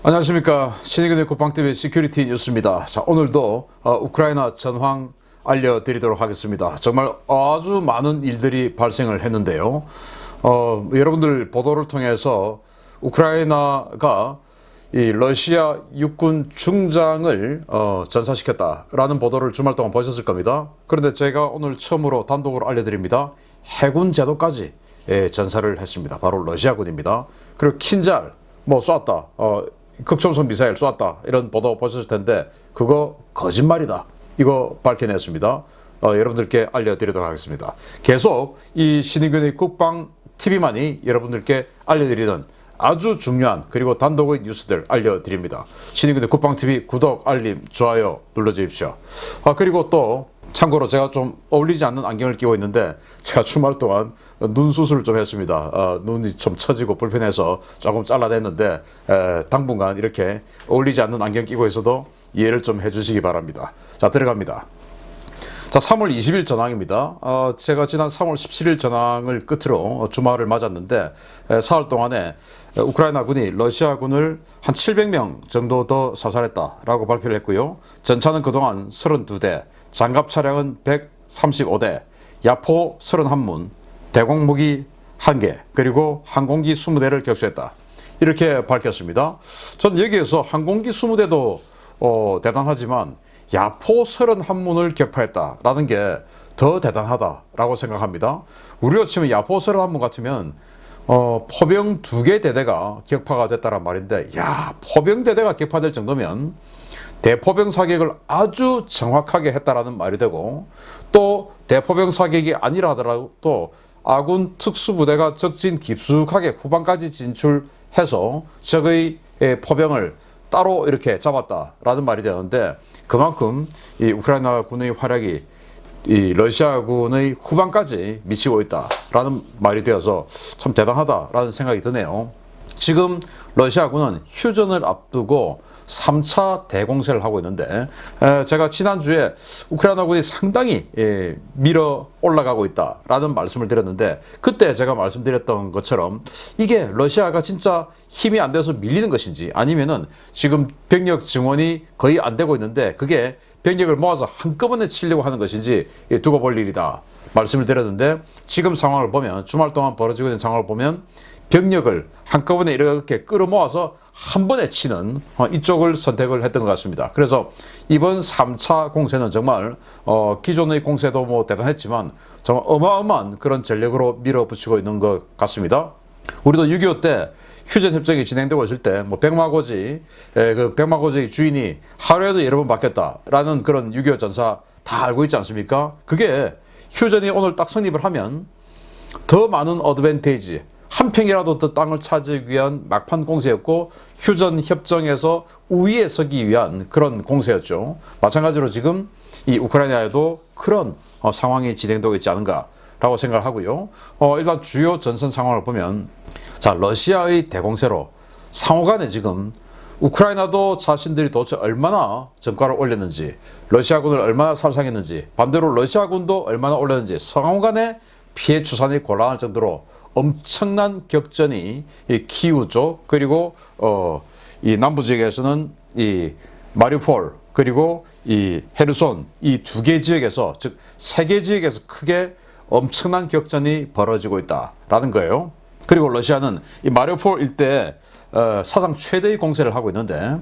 안녕하십니까. 신의균의 국방TV 시큐리티 뉴스입니다. 자, 오늘도 우크라이나 전황 알려드리도록 하겠습니다. 정말 아주 많은 일들이 발생을 했는데요. 여러분들 보도를 통해서 우크라이나가 이 러시아 육군 중장을 전사시켰다라는 보도를 주말 동안 보셨을 겁니다. 그런데 제가 오늘 처음으로 단독으로 알려드립니다. 해군 제도까지 전사를 했습니다. 바로 러시아군입니다. 그리고 킨잘 쐈다. 극초음속 미사일 쏘았다 이런 보도 보셨을 텐데 그거 거짓말이다 이거 밝혀냈습니다. 여러분들께 알려드리도록 하겠습니다. 계속 이 신의균의 국방 TV만이 여러분들께 알려드리는 아주 중요한 그리고 단독의 뉴스들 알려드립니다. 신의균의 국방 TV 구독, 알림, 좋아요 눌러주십시오. 그리고 또 참고로 제가 좀 어울리지 않는 안경을 끼고 있는데 제가 주말 동안 눈 수술을 좀 했습니다. 눈이 좀 처지고 불편해서 조금 잘라냈는데 당분간 이렇게 어울리지 않는 안경 끼고 있어도 이해를 좀 해주시기 바랍니다. 자, 들어갑니다. 자, 3월 20일 전황입니다. 제가 지난 3월 17일 전황을 끝으로 주말을 맞았는데 사흘 동안에 우크라이나군이 러시아군을 한 700명 정도 더 사살했다라고 발표를 했고요. 전차는 그동안 32대, 장갑 차량은 135대, 야포 31문, 대공무기 1개, 그리고 항공기 20대를 격추했다. 이렇게 밝혔습니다. 전 여기에서 항공기 20대도 대단하지만 야포 31문을 격파했다라는 게 더 대단하다라고 생각합니다. 우리가 치면 야포 31문 같으면 포병 2개 대대가 격파가 됐다란 말인데, 포병 대대가 격파될 정도면 대포병 사격을 아주 정확하게 했다라는 말이 되고, 또 대포병 사격이 아니라 하더라도 아군 특수부대가 적진 깊숙하게 후방까지 진출해서 적의 포병을 따로 이렇게 잡았다라는 말이 되는데, 그만큼 이 우크라이나 군의 활약이 이 러시아군의 후방까지 미치고 있다라는 말이 되어서 참 대단하다라는 생각이 드네요. 지금 러시아군은 휴전을 앞두고 3차 대공세를 하고 있는데, 제가 지난주에 우크라이나군이 상당히 밀어 올라가고 있다라는 말씀을 드렸는데, 그때 제가 말씀드렸던 것처럼 이게 러시아가 진짜 힘이 안 돼서 밀리는 것인지, 아니면은 지금 병력 증원이 거의 안 되고 있는데 그게 병력을 모아서 한꺼번에 치려고 하는 것인지 두고 볼 일이다 말씀을 드렸는데, 지금 상황을 보면, 주말 동안 벌어지고 있는 상황을 보면 병력을 한꺼번에 이렇게 끌어모아서 한 번에 치는 이쪽을 선택을 했던 것 같습니다. 그래서 이번 3차 공세는 정말 기존의 공세도 대단했지만 정말 어마어마한 그런 전력으로 밀어붙이고 있는 것 같습니다. 우리도 6.25 때 휴전 협정이 진행되고 있을 때 백마고지, 그 백마고지의 주인이 하루에도 여러 번 바뀌었다라는 그런 6.25 전사 다 알고 있지 않습니까? 그게 휴전이 오늘 딱 성립을 하면 더 많은 어드밴테이지, 한 평이라도 더 땅을 차지하기 위한 막판 공세였고, 휴전 협정에서 우위에 서기 위한 그런 공세였죠. 마찬가지로 지금 이 우크라이나에도 그런 상황이 진행되고 있지 않은가라고 생각을 하고요. 일단 주요 전선 상황을 보면, 자, 러시아의 대공세로 상호간에 지금 우크라이나도 자신들이 도대체 얼마나 전과를 올렸는지, 러시아군을 얼마나 살상했는지, 반대로 러시아군도 얼마나 올렸는지 상호간에 피해 추산이 곤란할 정도로 엄청난 격전이 이 키우 쪽, 그리고 이 남부 지역에서는 이 마리우폴, 그리고 이 헤르손, 이 2개 지역에서, 즉 3개 지역에서 크게 엄청난 격전이 벌어지고 있다라는 거예요. 그리고 러시아는 이 마리우폴 일대에 사상 최대의 공세를 하고 있는데,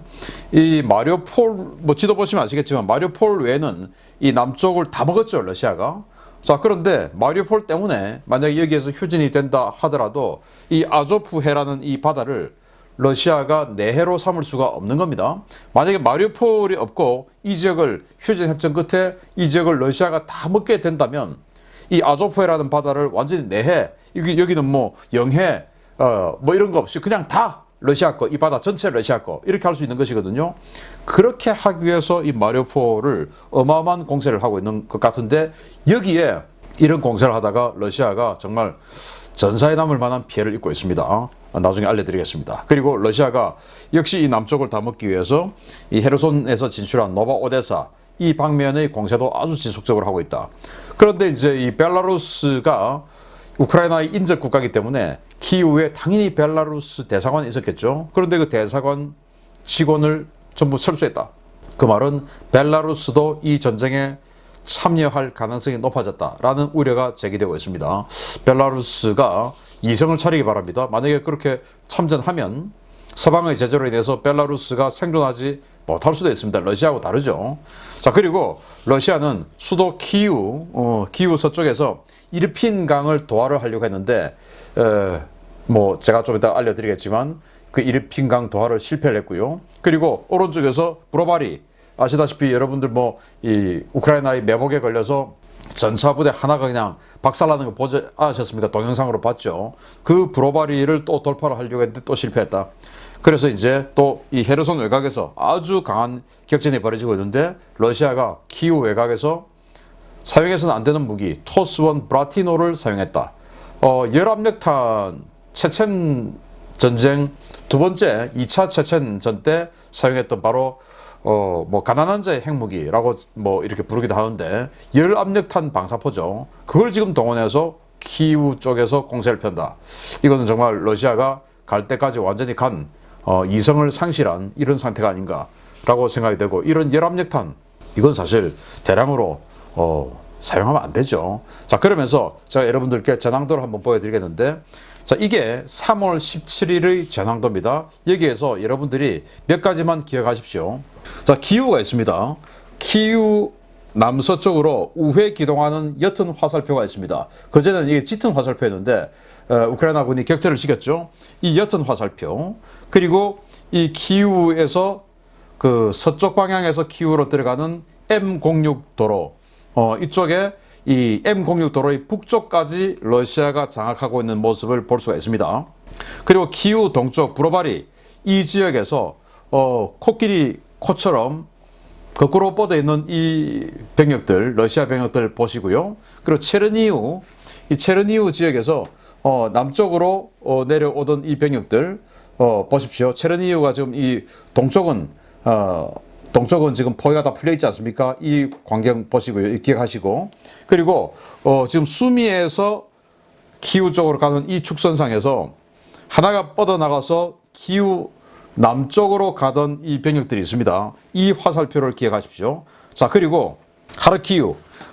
이 마리우폴 지도 보시면 아시겠지만 마리우폴 외에는 이 남쪽을 다 먹었죠, 러시아가. 자, 그런데 마리우폴 때문에 만약에 여기에서 휴전이 된다 하더라도 이 아조프해라는 이 바다를 러시아가 내해로 삼을 수가 없는 겁니다. 만약에 마리우폴이 없고 이 지역을 휴전 협정 끝에 이 지역을 러시아가 다 먹게 된다면 이 아조프해라는 바다를 완전히 내해, 여기는 영해 이런 거 없이 그냥 다 러시아 거, 이 바다 전체 러시아 거, 이렇게 할 수 있는 것이거든요. 그렇게 하기 위해서 이 마리우폴을 어마어마한 공세를 하고 있는 것 같은데, 여기에 이런 공세를 하다가 러시아가 정말 전사에 남을 만한 피해를 입고 있습니다. 나중에 알려드리겠습니다. 그리고 러시아가 역시 이 남쪽을 다 먹기 위해서 이 헤르손에서 진출한 노바 오데사, 이 방면의 공세도 아주 지속적으로 하고 있다. 그런데 이제 이 벨라루스가 우크라이나의 인접 국가이기 때문에 키이우에 당연히 벨라루스 대사관이 있었겠죠. 그런데 그 대사관 직원을 전부 철수했다. 그 말은 벨라루스도 이 전쟁에 참여할 가능성이 높아졌다라는 우려가 제기되고 있습니다. 벨라루스가 이성을 차리기 바랍니다. 만약에 그렇게 참전하면 서방의 제재로 인해서 벨라루스가 생존하지 못할 수도 있습니다. 러시아하고 다르죠. 자, 그리고 러시아는 수도 키우 서쪽에서 이르핀 강을 도하를 하려고 했는데 뭐 제가 좀 이따 알려드리겠지만 그 이르핀 강 도하를 실패를 했고요. 그리고 오른쪽에서 브로바리, 아시다시피 여러분들 뭐 이 우크라이나의 매복에 걸려서 전차 부대 하나가 그냥 박살나는 거 보지 않으셨습니까? 동영상으로 봤죠. 그 브로바리를 또 돌파를 하려고 했는데 또 실패했다. 그래서 이제 또 이 헤르손 외곽에서 아주 강한 격전이 벌어지고 있는데 러시아가 키우 외곽에서 사용해서는 안 되는 무기 토스1 브라티노를 사용했다. 열압력탄 체첸 전쟁 두 번째 2차 체첸전 때 사용했던 바로 뭐 가난한 자의 핵무기라고 뭐 이렇게 부르기도 하는데 열압력탄 방사포죠. 그걸 지금 동원해서 키우 쪽에서 공세를 편다. 이거는 정말 러시아가 갈 때까지 완전히 간 이성을 상실한 이런 상태가 아닌가라고 생각이 되고, 이런 열압력탄 이건 사실 대량으로 사용하면 안 되죠. 자, 그러면서 제가 여러분들께 전황도를 한번 보여드리겠는데, 자, 이게 3월 17일의 전황도입니다. 여기에서 여러분들이 몇 가지만 기억하십시오. 자, 키우가 있습니다. 키우 남서쪽으로 우회 기동하는 옅은 화살표가 있습니다. 그전에는 이게 짙은 화살표였는데 우크라이나군이 격퇴를 시켰죠. 이 옅은 화살표, 그리고 이 키우에서 그 서쪽 방향에서 키우로 들어가는 M06 도로, 이쪽에 이 M06 도로의 북쪽까지 러시아가 장악하고 있는 모습을 볼 수가 있습니다. 그리고 키우 동쪽 브로바리 이 지역에서 코끼리 코처럼 거꾸로 뻗어 있는 이 병력들, 러시아 병력들 보시고요. 그리고 체르니우, 이 체르니우 지역에서 남쪽으로 내려오던 이 병력들 보십시오. 체르니우가 지금 이 동쪽은 지금 포위가 다 풀려 있지 않습니까? 이 광경 보시고요. 기억하시고. 그리고 지금 수미에서 키우 쪽으로 가는 이 축선상에서 하나가 뻗어나가서 키우 남쪽으로 가던 이 병력들이 있습니다. 이 화살표를 기억하십시오. 자, 그리고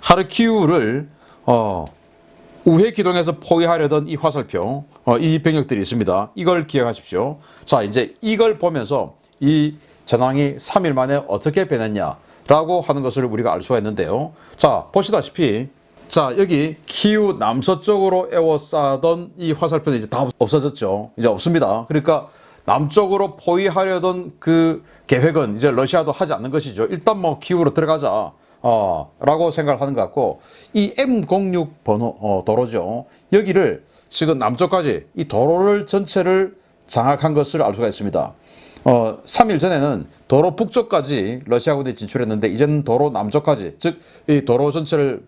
하르키우를 우회 기동해서 포위하려던 이 화살표, 이 병력들이 있습니다. 이걸 기억하십시오. 자, 이제 이걸 보면서 이 전황이 3일 만에 어떻게 변했냐라고 하는 것을 우리가 알 수가 있는데요. 자, 보시다시피, 자, 여기 키우 남서쪽으로 에워싸던 이 화살표는 이제 다 없어졌죠. 이제 없습니다. 그러니까 남쪽으로 포위하려던 그 계획은 이제 러시아도 하지 않는 것이죠. 일단 뭐 키우로 들어가자 라고 생각을 하는 것 같고, 이 M06 번호 도로죠. 여기를 지금 남쪽까지 이 도로를 전체를 장악한 것을 알 수가 있습니다. 3일 전에는 도로 북쪽까지 러시아군이 진출했는데 이제는 도로 남쪽까지, 즉 이 도로 전체를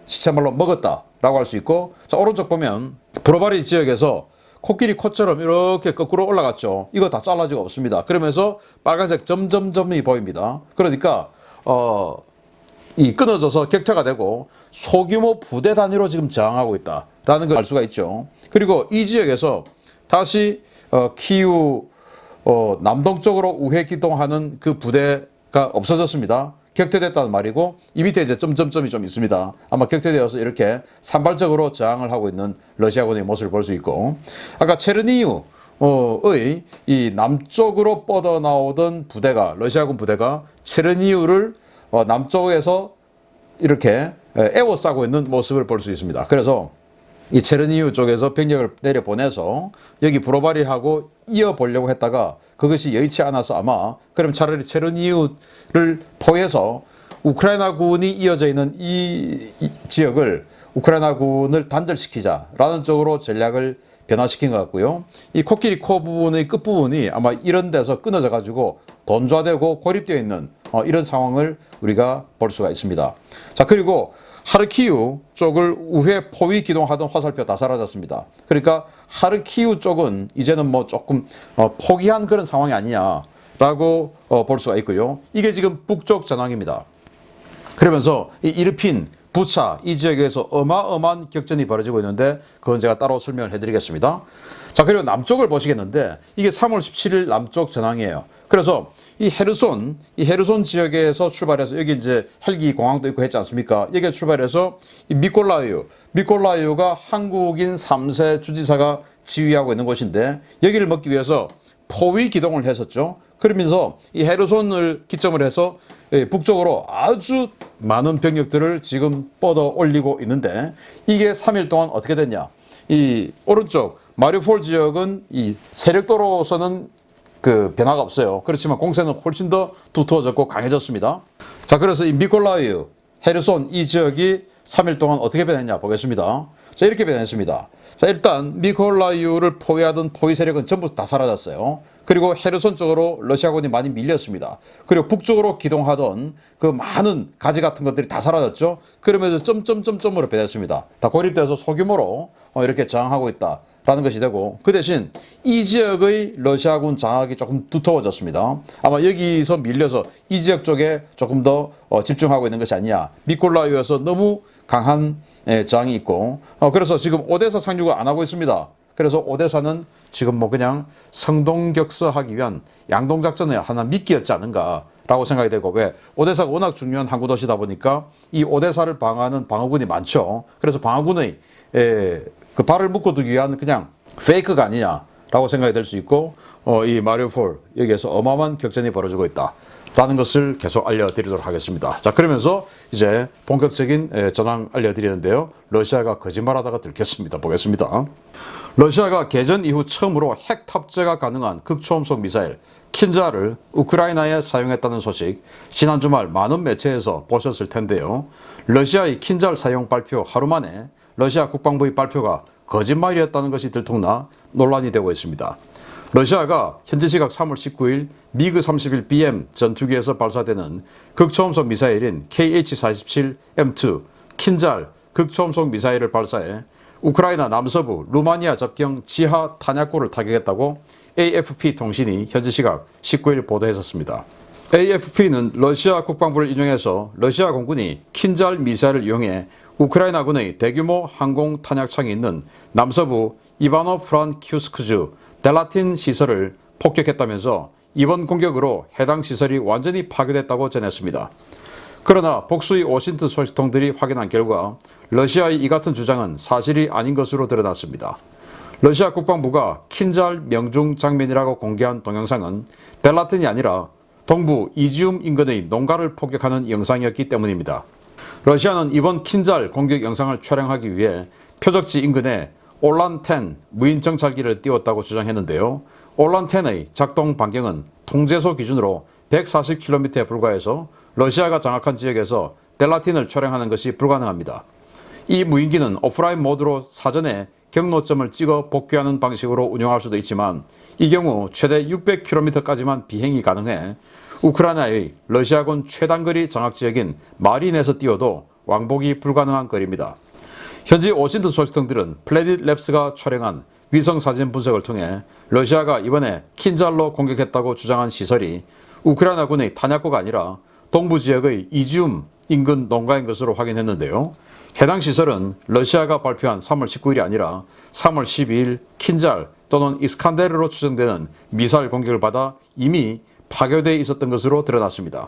시체말로 먹었다라고 할 수 있고, 자, 오른쪽 보면 브로바리 지역에서 코끼리 코처럼 이렇게 거꾸로 올라갔죠. 이거 다 잘라지고 없습니다. 그러면서 빨간색 점점점이 보입니다. 그러니까 이 끊어져서 격퇴가 되고 소규모 부대 단위로 지금 저항하고 있다라는 걸 알 수가 있죠. 그리고 이 지역에서 다시 키우 남동쪽으로 우회 기동하는 그 부대가 없어졌습니다. 격퇴됐다는 말이고, 이 밑에 이제 점점점이 좀 있습니다. 아마 격퇴되어서 이렇게 산발적으로 저항을 하고 있는 러시아군의 모습을 볼 수 있고, 아까 체르니우의 이 남쪽으로 뻗어나오던 부대가, 러시아군 부대가 체르니우를 남쪽에서 이렇게 에워싸고 있는 모습을 볼 수 있습니다. 그래서 이 체르니우 쪽에서 병력을 내려보내서 여기 브로바리하고 이어보려고 했다가 그것이 여의치 않아서 아마 그럼 차라리 체르니우를 포해서 우크라이나군이 이어져 있는 이 지역을 우크라이나군을 단절시키자라는 쪽으로 전략을 변화시킨 것 같고요. 이 코끼리 코 부분의 끝부분이 아마 이런 데서 끊어져 가지고 돈좌되고 고립되어 있는 이런 상황을 우리가 볼 수가 있습니다. 자, 그리고 하르키우 쪽을 우회 포위 기동하던 화살표 다 사라졌습니다. 그러니까 하르키우 쪽은 이제는 뭐 조금 포기한 그런 상황이 아니냐라고 볼 수가 있고요. 이게 지금 북쪽 전황입니다. 그러면서 이 이르핀 부차 이 지역에서 어마어마한 격전이 벌어지고 있는데 그건 제가 따로 설명을 해드리겠습니다. 자, 그리고 남쪽을 보시겠는데 이게 3월 17일 남쪽 전황이에요. 그래서 이 헤르손 지역에서 출발해서 여기 이제 헬기 공항도 있고 했지 않습니까? 여기에 출발해서 이 미콜라이오가 한국인 3세 주지사가 지휘하고 있는 곳인데 여기를 먹기 위해서 포위 기동을 했었죠. 그러면서 이 헤르손을 기점을 해서 북쪽으로 아주 많은 병력들을 지금 뻗어 올리고 있는데 이게 3일 동안 어떻게 됐냐? 이 오른쪽 마리우폴 지역은 이 세력도로서는 그 변화가 없어요. 그렇지만 공세는 훨씬 더 두터워졌고 강해졌습니다. 자, 그래서 이 미콜라이오, 헤르손 이 지역이 3일 동안 어떻게 변했냐 보겠습니다. 자, 이렇게 변했습니다. 자, 일단 미콜라이오를 포위하던 포위 세력은 전부 다 사라졌어요. 그리고 헤르손 쪽으로 러시아군이 많이 밀렸습니다. 그리고 북쪽으로 기동하던 그 많은 가지 같은 것들이 다 사라졌죠. 그러면서 점점점점으로 변했습니다. 다 고립돼서 소규모로 이렇게 저항하고 있다라는 것이 되고, 그 대신 이 지역의 러시아군 장악이 조금 두터워졌습니다. 아마 여기서 밀려서 이 지역 쪽에 조금 더 집중하고 있는 것이 아니냐. 미콜라이오에서 너무 강한 저항이 있고, 그래서 지금 오데사 상륙을 안 하고 있습니다. 그래서 오데사는 지금 뭐 그냥 성동격서하기 위한 양동작전의 하나 미끼였지 않은가라고 생각이 되고, 왜? 오데사가 워낙 중요한 항구 도시다 보니까 이 오데사를 방어하는 방어군이 많죠. 그래서 방어군의 그 발을 묶어두기 위한 그냥 페이크가 아니냐라고 생각이 될 수 있고, 이 마리우폴 여기에서 어마어마한 격전이 벌어지고 있다라는 것을 계속 알려드리도록 하겠습니다. 자, 그러면서 이제 본격적인 전황 알려드리는데요. 러시아가 거짓말하다가 들켰습니다. 보겠습니다. 러시아가 개전 이후 처음으로 핵 탑재가 가능한 극초음속 미사일 킨자를 우크라이나에 사용했다는 소식, 지난 주말 많은 매체에서 보셨을 텐데요. 러시아의 킨잘 사용 발표 하루 만에 러시아 국방부의 발표가 거짓말이었다는 것이 들통나 논란이 되고 있습니다. 러시아가 현지 시각 3월 19일 미그 31BM 전투기에서 발사되는 극초음속 미사일인 KH-47M2 킨잘 극초음속 미사일을 발사해 우크라이나 남서부 루마니아 접경 지하 탄약고를 타격했다고 AFP 통신이 현지 시각 19일 보도했었습니다. AFP는 러시아 국방부를 인용해서 러시아 공군이 킨잘 미사일을 이용해 우크라이나군의 대규모 항공 탄약창이 있는 남서부 이바노-프란키우스크주 델라틴 시설을 폭격했다면서 이번 공격으로 해당 시설이 완전히 파괴됐다고 전했습니다. 그러나 복수의 워싱턴 소식통들이 확인한 결과 러시아의 이 같은 주장은 사실이 아닌 것으로 드러났습니다. 러시아 국방부가 킨잘 명중 장면이라고 공개한 동영상은 델라틴이 아니라 동부 이지움 인근의 농가를 폭격하는 영상이었기 때문입니다. 러시아는 이번 킨잘 공격 영상을 촬영하기 위해 표적지 인근에 올란-10 무인 정찰기를 띄웠다고 주장했는데요. 올란-10의 작동 반경은 통제소 기준으로 140km에 불과해서 러시아가 장악한 지역에서 델라틴을 촬영하는 것이 불가능합니다. 이 무인기는 오프라인 모드로 사전에 경로점을 찍어 복귀하는 방식으로 운영할 수도 있지만 이 경우 최대 600km까지만 비행이 가능해 우크라이나의 러시아군 최단거리 장악지역인 마린에서 띄워도 왕복이 불가능한 거리입니다. 현지 워싱턴 소식통들은 플래닛 랩스가 촬영한 위성사진 분석을 통해 러시아가 이번에 킨잘로 공격했다고 주장한 시설이 우크라이나군의 탄약고가 아니라 동부 지역의 이지움 인근 농가인 것으로 확인했는데요. 해당 시설은 러시아가 발표한 3월 19일이 아니라 3월 12일 킨잘 또는 이스칸데르로 추정되는 미사일 공격을 받아 이미 파괴되어 있었던 것으로 드러났습니다.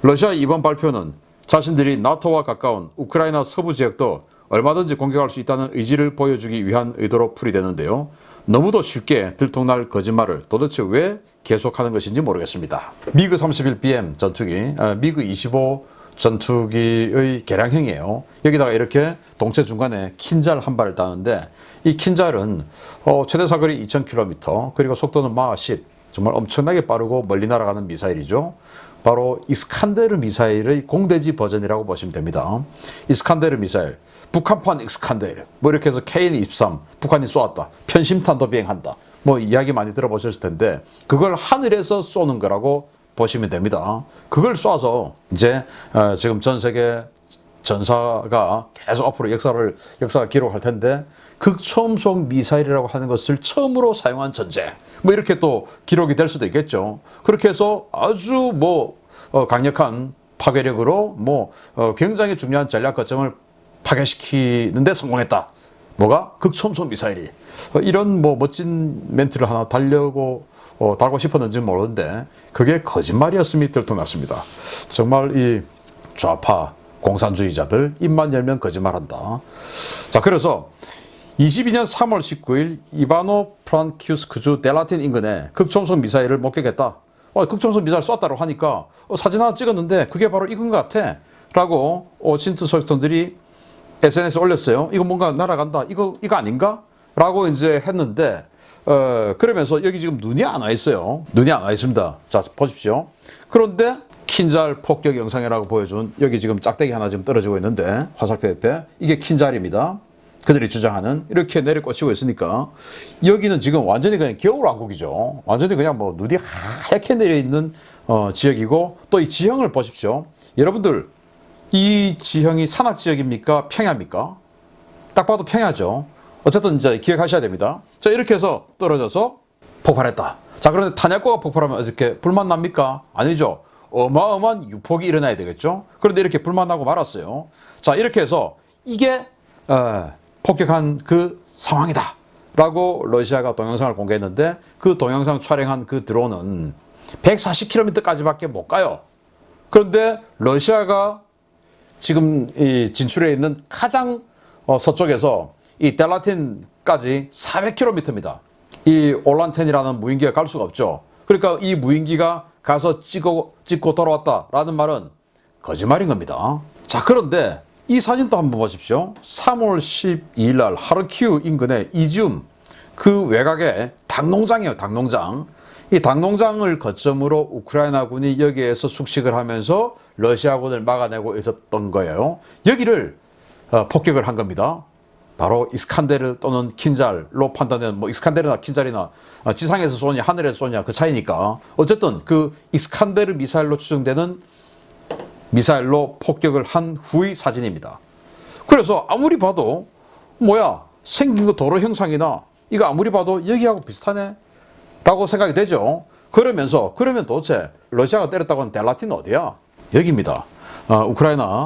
러시아의 이번 발표는 자신들이 나토와 가까운 우크라이나 서부 지역도 얼마든지 공격할 수 있다는 의지를 보여주기 위한 의도로 풀이되는데요. 너무도 쉽게 들통날 거짓말을 도대체 왜 계속하는 것인지 모르겠습니다. 미그 31BM 전투기, 미그 25 전투기의 개량형이에요. 여기다가 이렇게 동체 중간에 킨잘 한 발을 따는데 이 킨잘은 최대 사거리 2000km 그리고 속도는 마하 10, 정말 엄청나게 빠르고 멀리 날아가는 미사일이죠. 바로 이스칸데르 미사일의 공대지 버전이라고 보시면 됩니다. 이스칸데르 미사일, 북한판 이스칸데르, 뭐 이렇게 해서 KN-23 북한이 쏘았다, 편심탄도 비행한다, 뭐 이야기 많이 들어보셨을 텐데 그걸 하늘에서 쏘는 거라고 보시면 됩니다. 그걸 쏴서 이제 지금 전 세계 전사가 계속 앞으로 역사가 기록할 텐데 극초음속 미사일이라고 하는 것을 처음으로 사용한 전쟁, 뭐 이렇게 또 기록이 될 수도 있겠죠. 그렇게 해서 아주 강력한 파괴력으로 굉장히 중요한 전략 거점을 파괴시키는데 성공했다. 뭐가? 극초음속 미사일이. 이런 멋진 멘트를 하나 달고 싶었는지는 모르는데 그게 거짓말이었음이 들통났습니다. 정말 이 좌파 공산주의자들 입만 열면 거짓말한다. 자, 그래서 22년 3월 19일 이바노 프란키우스크주 델라틴 인근에 극초음속 미사일을 목격했다. 극초음속 미사일 쐈다고 하니까 사진 하나 찍었는데 그게 바로 이건 것 같아 라고 오신트 소식통들이 SNS에 올렸어요. 이거 뭔가 날아간다. 이거 아닌가? 라고 이제 했는데 그러면서 여기 지금 눈이 안 와 있어요. 눈이 안 와 있습니다. 자, 보십시오. 그런데 킨잘 폭격 영상이라고 보여준 여기 지금 짝대기 하나 지금 떨어지고 있는데 화살표 옆에 이게 킨잘입니다. 그들이 주장하는 이렇게 내리꽂히고 있으니까 여기는 지금 완전히 그냥 겨울왕국이죠. 완전히 그냥 눈이 하얗게 내려있는 지역이고 또 이 지형을 보십시오. 여러분들 이 지형이 산악지역입니까? 평야입니까? 딱 봐도 평야죠. 어쨌든 이제 기억하셔야 됩니다. 자, 이렇게 해서 떨어져서 폭발했다. 자, 그런데 탄약고가 폭발하면 어떻게 불만 납니까? 아니죠. 어마어마한 유폭이 일어나야 되겠죠. 그런데 이렇게 불만 나고 말았어요. 자, 이렇게 해서 이게 폭격한 그 상황이다 라고 러시아가 동영상을 공개했는데 그 동영상 촬영한 그 드론은 140km까지밖에 못 가요. 그런데 러시아가 지금 이 진출해 있는 가장 서쪽에서 이 델라틴까지 400km입니다. 이 올란텐이라는 무인기가 갈 수가 없죠. 그러니까 이 무인기가 가서 찍고 돌아왔다라는 말은 거짓말인 겁니다. 자, 그런데 이 사진도 한번 보십시오. 3월 12일 날 하르키우 인근의 이지움 그 외곽에 닭농장이에요. 닭농장. 이 닭농장을 거점으로 우크라이나군이 여기에서 숙식을 하면서 러시아군을 막아내고 있었던 거예요. 여기를 폭격을 한 겁니다. 바로 이스칸데르 또는 킨잘로 판단되는 이스칸데르나 킨잘이나 지상에서 쏘냐 하늘에서 쏘냐 그 차이니까 어쨌든 그 이스칸데르 미사일로 추정되는 미사일로 폭격을 한 후의 사진입니다. 그래서 아무리 봐도 생긴 거 도로 형상이나 이거 아무리 봐도 여기하고 비슷하네 라고 생각이 되죠. 그러면 도대체 러시아가 때렸다고 하는 델라틴은 어디야? 여기입니다. 우크라이나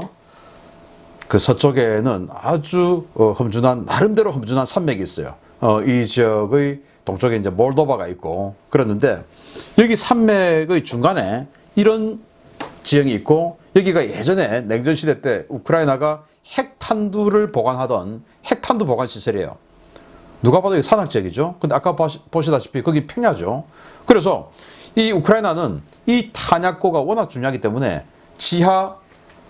그 서쪽에는 아주 나름대로 험준한 산맥이 있어요. 이 지역의 동쪽에 이제 몰도바가 있고 그랬는데 여기 산맥의 중간에 이런 지형이 있고 여기가 예전에 냉전시대 때 우크라이나가 핵탄두를 보관하던 핵탄두 보관 시설이에요. 누가 봐도 산악지역이죠. 근데 아까 보시다시피 거기 평야죠. 그래서 이 우크라이나는 이 탄약고가 워낙 중요하기 때문에 지하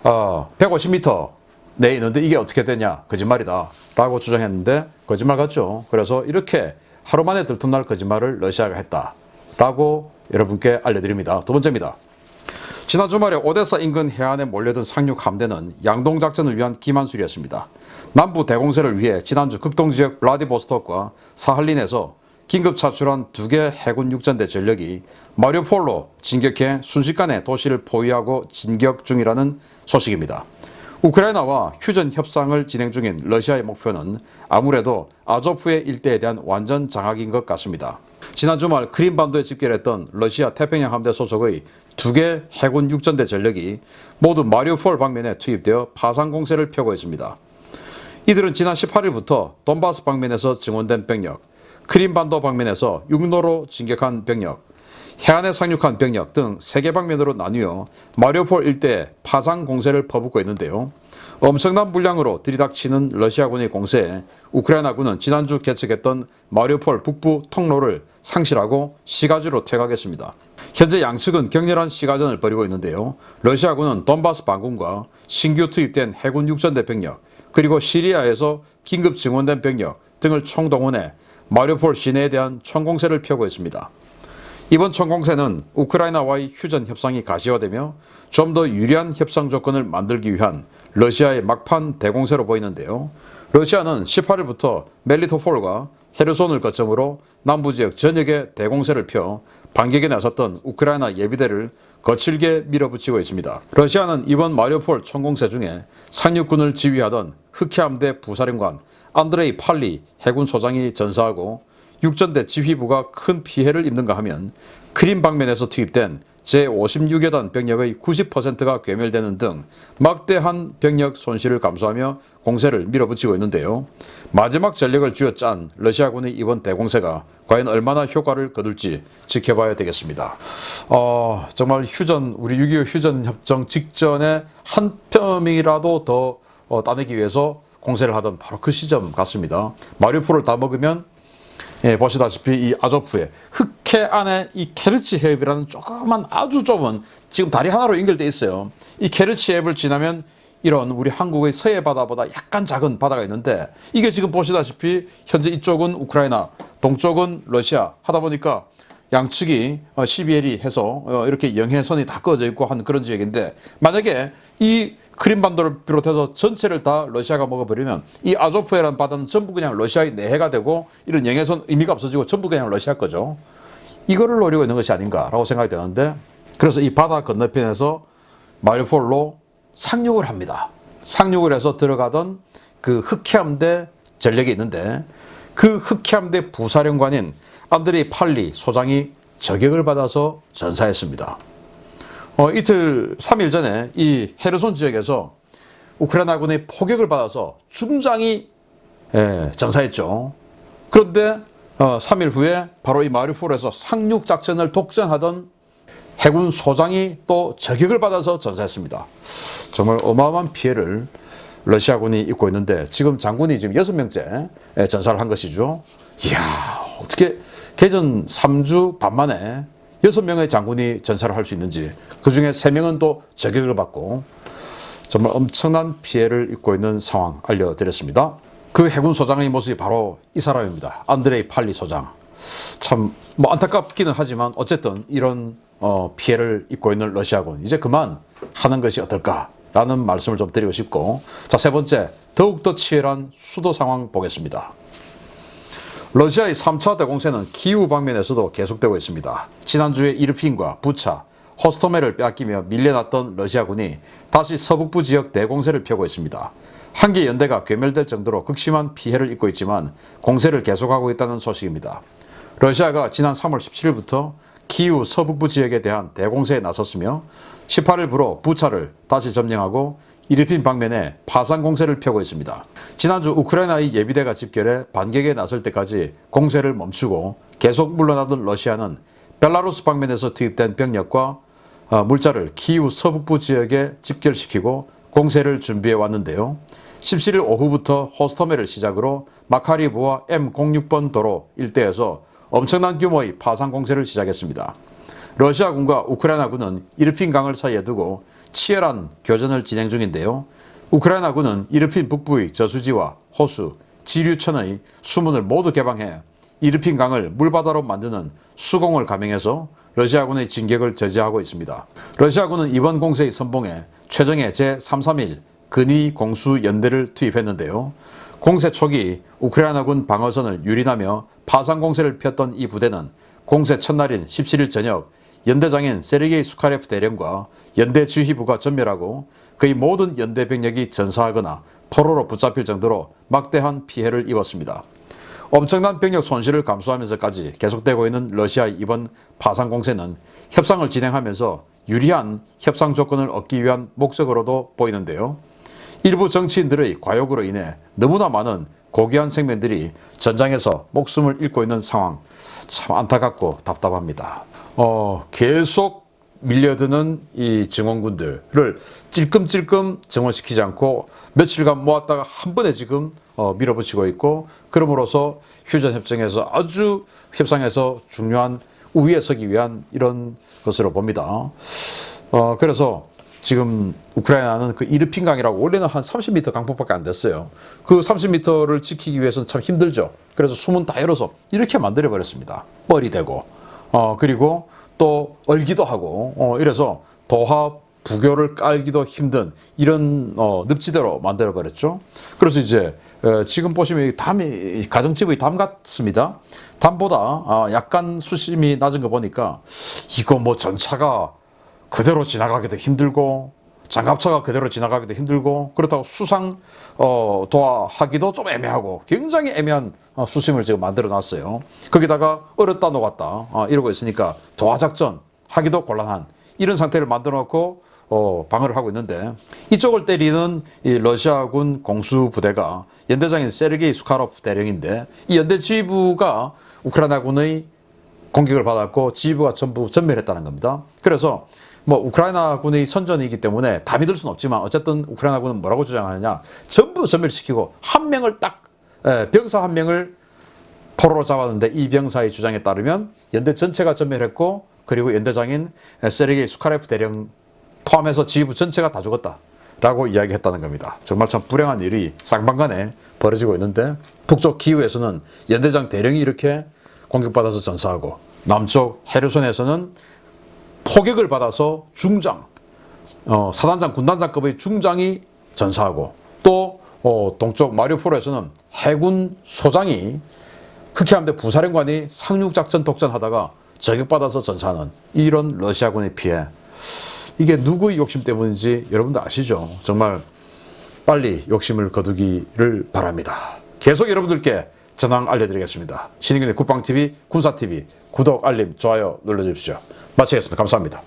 150m 내에 있는데 이게 어떻게 되냐? 거짓말이다 라고 주장했는데 거짓말 같죠. 그래서 이렇게 하루 만에 들통날 거짓말을 러시아가 했다라고 여러분께 알려드립니다. 두 번째입니다. 지난 주말에 오데사 인근 해안에 몰려든 상륙 함대는 양동작전을 위한 기만술이었습니다. 남부 대공세를 위해 지난주 극동지역 블라디보스톡과 사할린에서 긴급 차출한 2개 해군 육전대 전력이 마리우폴로 진격해 순식간에 도시를 포위하고 진격 중이라는 소식입니다. 우크라이나와 휴전 협상을 진행 중인 러시아의 목표는 아무래도 아조프의 일대에 대한 완전 장악인 것 같습니다. 지난 주말 크림반도에 집결했던 러시아 태평양 함대 소속의 2개 해군 육전대 전력이 모두 마리우폴 방면에 투입되어 파상 공세를 펴고 있습니다. 이들은 지난 18일부터 돈바스 방면에서 증원된 병력, 크림반도 방면에서 육로로 진격한 병력, 해안에 상륙한 병력 등 3개 방면으로 나뉘어 마리우폴 일대에 파상 공세를 퍼붓고 있는데요. 엄청난 물량으로 들이닥치는 러시아군의 공세에 우크라이나군은 지난주 개척했던 마리우폴 북부 통로를 상실하고 시가지로 퇴각했습니다. 현재 양측은 격렬한 시가전을 벌이고 있는데요. 러시아군은 돈바스 반군과 신규 투입된 해군 육전대 병력, 그리고 시리아에서 긴급 증원된 병력 등을 총동원해 마리우폴 시내에 대한 총공세를 펴고 있습니다. 이번 총공세는 우크라이나와의 휴전 협상이 가시화되며 좀 더 유리한 협상 조건을 만들기 위한 러시아의 막판 대공세로 보이는데요. 러시아는 18일부터 멜리토폴과 헤르손을 거점으로 남부지역 전역에 대공세를 펴 반격에 나섰던 우크라이나 예비대를 거칠게 밀어붙이고 있습니다. 러시아는 이번 마리우폴 총공세 중에 상륙군을 지휘하던 흑해함대 부사령관 안드레이 팔리 해군 소장이 전사하고 육전대 지휘부가 큰 피해를 입는가 하면 크림 방면에서 투입된 제56여 단 병력의 90%가 괴멸되는 등 막대한 병력 손실을 감수하며 공세를 밀어붙이고 있는데요. 마지막 전력을 쥐어짠 러시아군의 이번 대공세가 과연 얼마나 효과를 거둘지 지켜봐야 되겠습니다. 정말 우리 6.25 휴전 협정 직전에 한 뼘이라도 더 따내기 위해서 공세를 하던 바로 그 시점 같습니다. 마리우폴을 다 먹으면 보시다시피 이 아조프의 흑해 안에 이 케르치 해협이라는 조그만 아주 좁은 지금 다리 하나로 연결되어 있어요. 이 케르치 해협을 지나면 이런 우리 한국의 서해 바다보다 약간 작은 바다가 있는데 이게 지금 보시다시피 현재 이쪽은 우크라이나, 동쪽은 러시아 하다 보니까 양측이 CBL이 해서 이렇게 영해선이 다 꺼져 있고 한 그런 지역인데 만약에 이 크림반도를 비롯해서 전체를 다 러시아가 먹어버리면 이 아조프해라는 바다는 전부 그냥 러시아의 내해가 되고 이런 영해선 의미가 없어지고 전부 그냥 러시아 거죠. 이거를 노리고 있는 것이 아닌가라고 생각이 되는데 그래서 이 바다 건너편에서 마리우폴로 상륙을 합니다. 상륙을 해서 들어가던 그 흑해함대 전력이 있는데 그 흑해함대 부사령관인 안드레이 팔리 소장이 저격을 받아서 전사했습니다. 이틀 3일 전에 이 헤르손 지역에서 우크라이나군의 포격을 받아서 중장이 전사했죠. 그런데 3일 후에 바로 이 마리우폴에서 상륙 작전을 독전하던 해군 소장이 또 저격을 받아서 전사했습니다. 정말 어마어마한 피해를 러시아군이 입고 있는데 지금 장군이 지금 6명째 전사를 한 것이죠. 이야, 어떻게 개전 3주 반 만에 6명의 장군이 전사를 할 수 있는지, 그 중에 3명은 또 저격을 받고 정말 엄청난 피해를 입고 있는 상황 알려드렸습니다. 그 해군 소장의 모습이 바로 이 사람입니다. 안드레이 팔리 소장. 참 안타깝기는 하지만 어쨌든 이런 피해를 입고 있는 러시아군 이제 그만 하는 것이 어떨까라는 말씀을 좀 드리고 싶고, 자, 세 번째, 더욱더 치열한 수도 상황 보겠습니다. 러시아의 3차 대공세는 키우 방면에서도 계속되고 있습니다. 지난주에 이르핀과 부차, 호스토메를 빼앗기며 밀려났던 러시아군이 다시 서북부 지역 대공세를 펴고 있습니다. 한 개 연대가 괴멸될 정도로 극심한 피해를 입고 있지만 공세를 계속하고 있다는 소식입니다. 러시아가 지난 3월 17일부터 키우 서북부 지역에 대한 대공세에 나섰으며 18일부로 부차를 다시 점령하고 이르핀 방면에 파상 공세를 펴고 있습니다. 지난주 우크라이나의 예비대가 집결해 반격에 나설 때까지 공세를 멈추고 계속 물러나던 러시아는 벨라루스 방면에서 투입된 병력과 물자를 키우 서북부 지역에 집결시키고 공세를 준비해 왔는데요. 17일 오후부터 호스토메를 시작으로 마카리브와 M06번 도로 일대에서 엄청난 규모의 파상 공세를 시작했습니다. 러시아군과 우크라이나군은 이르핀 강을 사이에 두고 치열한 교전을 진행 중인데요. 우크라이나군은 이르핀 북부의 저수지와 호수, 지류천의 수문을 모두 개방해 이르핀 강을 물바다로 만드는 수공을 감행해서 러시아군의 진격을 저지하고 있습니다. 러시아군은 이번 공세의 선봉에 최정예 제331 근위 공수 연대를 투입했는데요. 공세 초기 우크라이나군 방어선을 유린하며 파상 공세를 폈던 이 부대는 공세 첫날인 17일 저녁 연대장인 세르게이 수카레프 대령과 연대 지휘부가 전멸하고 그의 모든 연대 병력이 전사하거나 포로로 붙잡힐 정도로 막대한 피해를 입었습니다. 엄청난 병력 손실을 감수하면서까지 계속되고 있는 러시아의 이번 파상 공세는 협상을 진행하면서 유리한 협상 조건을 얻기 위한 목적으로도 보이는데요. 일부 정치인들의 과욕으로 인해 너무나 많은 고귀한 생명들이 전장에서 목숨을 잃고 있는 상황, 참 안타깝고 답답합니다. 계속 밀려드는 이 증원군들을 찔끔찔끔 증원시키지 않고 며칠간 모았다가 한 번에 지금 밀어붙이고 있고, 그럼으로써 휴전협정에서 아주 협상에서 중요한 우위에 서기 위한 이런 것으로 봅니다. 그래서 지금 우크라이나는 그 이르핀 강이라고 원래는 한 30m 강폭밖에 안 됐어요. 그 30m를 지키기 위해서는 참 힘들죠. 그래서 수문 다 열어서 이렇게 만들어 버렸습니다. 뻘이 되고 그리고 또 얼기도 하고 이래서 도하 부교를 깔기도 힘든 이런 늪지대로 만들어 버렸죠. 그래서 이제 지금 보시면 이 담이 가정집의 담 같습니다. 담보다 약간 수심이 낮은 거 보니까 이거 뭐 전차가 그대로 지나가기도 힘들고 장갑차가 그대로 지나가기도 힘들고 그렇다고 수상 도하하기도 좀 애매하고 굉장히 애매한 수심을 지금 만들어 놨어요. 거기다가 얼었다 녹았다 이러고 있으니까 도하 작전 하기도 곤란한 이런 상태를 만들어 놓고 방어를 하고 있는데, 이쪽을 때리는 이 러시아군 공수부대가 연대장인 세르게이 수카로프 대령인데, 이 연대 지휘부가 우크라이나군의 공격을 받았고 지휘부가 전부 전멸했다는 겁니다. 그래서 뭐 우크라이나군의 선전이기 때문에 다 믿을 수는 없지만 어쨌든 우크라이나군은 뭐라고 주장하느냐, 전부 전멸시키고 한 명을 딱 병사 한 명을 포로로 잡았는데, 이 병사의 주장에 따르면 연대 전체가 전멸했고, 그리고 연대장인 세르게이 수카레프 대령 포함해서 지휘부 전체가 다 죽었다라고 이야기했다는 겁니다. 정말 참 불행한 일이 쌍방간에 벌어지고 있는데, 북쪽 키우에서는 연대장 대령이 이렇게 공격받아서 전사하고, 남쪽 헤르손에서는 포격을 받아서 중장, 사단장, 군단장급의 중장이 전사하고, 또 동쪽 마리우폴에서는 해군 소장이, 흑해함대 부사령관이 상륙작전 독전하다가 저격받아서 전사하는 이런 러시아군의 피해. 이게 누구의 욕심 때문인지 여러분도 아시죠? 정말 빨리 욕심을 거두기를 바랍니다. 계속 여러분들께 전황 알려드리겠습니다. 신인균의 국방TV, 군사TV 구독, 알림, 좋아요 눌러주십시오. 마치겠습니다. 감사합니다.